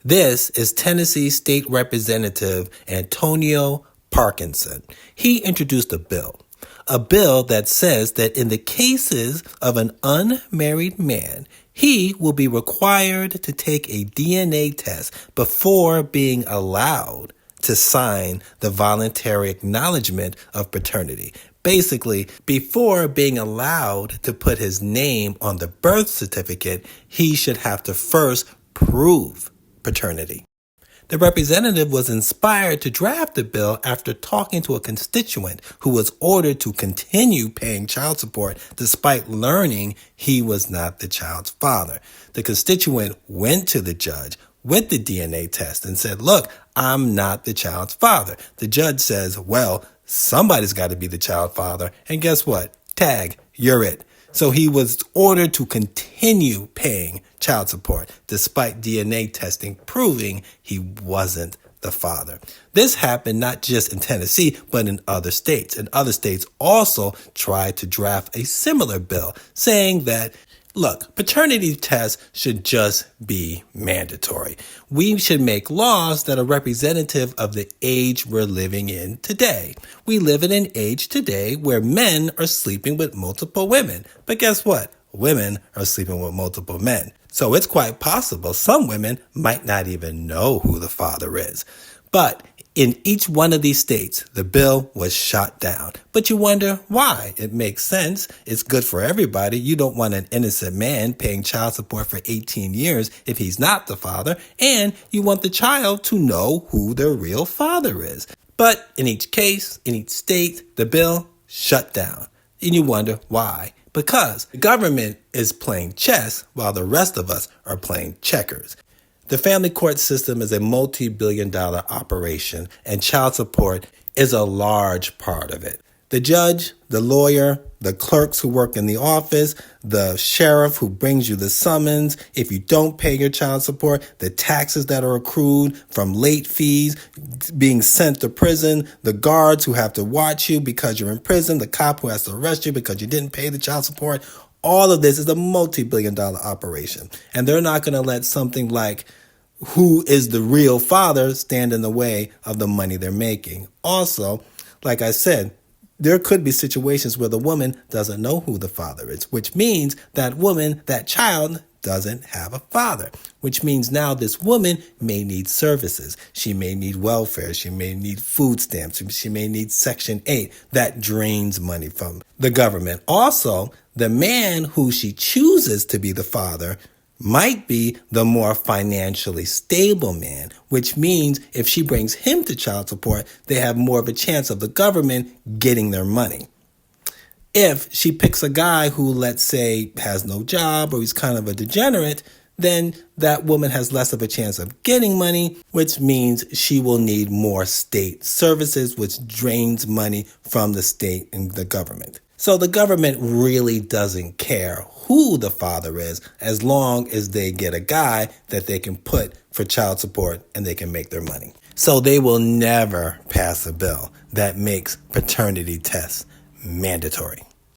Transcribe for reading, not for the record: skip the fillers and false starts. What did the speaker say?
This is Tennessee State Representative Antonio Parkinson. He introduced a bill that says that in the cases of an unmarried man, he will be required to take a DNA test before being allowed to sign the voluntary acknowledgement of paternity. Basically, before being allowed to put his name on the birth certificate, he should have to first prove paternity. The representative was inspired to draft the bill after talking to a constituent who was ordered to continue paying child support despite learning he was not the child's father. The constituent went to the judge with the DNA test and said, "Look, I'm not the child's father." The judge says, "Well, somebody's got to be the child's father." And guess what? Tag, you're it. So he was ordered to continue paying child support despite DNA testing proving he wasn't the father. This happened not just in Tennessee, but in other states. And other states also tried to draft a similar bill saying that, look, paternity tests should just be mandatory. We should make laws that are representative of the age we're living in today. We live in an age today where men are sleeping with multiple women. But guess what? Women are sleeping with multiple men. So it's quite possible some women might not even know who the father is. But in each one of these states, the bill was shot down. But you wonder why. It makes sense. It's good for everybody. You don't want an innocent man paying child support for 18 years if he's not the father. And you want the child to know who their real father is. But in each case, in each state, the bill shut down. And you wonder why. Because the government is playing chess while the rest of us are playing checkers. The family court system is a multi-billion-dollar operation, and child support is a large part of it. The judge, the lawyer, the clerks who work in the office, the sheriff who brings you the summons, if you don't pay your child support, the taxes that are accrued from late fees, being sent to prison, the guards who have to watch you because you're in prison, the cop who has to arrest you because you didn't pay the child support. All of this is a multi-billion-dollar operation. And they're not going to let something like who is the real father stand in the way of the money they're making. Also, like I said, there could be situations where the woman doesn't know who the father is, which means that woman, that child, doesn't have a father, which means now this woman may need services. She may need welfare. She may need food stamps. She may need Section 8. That drains money from the government. Also, the man who she chooses to be the father might be the more financially stable man, which means if she brings him to child support, they have more of a chance of the government getting their money. If she picks a guy who, let's say, has no job or he's kind of a degenerate, then that woman has less of a chance of getting money, which means she will need more state services, which drains money from the state and the government. So the government really doesn't care who the father is as long as they get a guy that they can put for child support and they can make their money. So they will never pass a bill that makes paternity tests mandatory.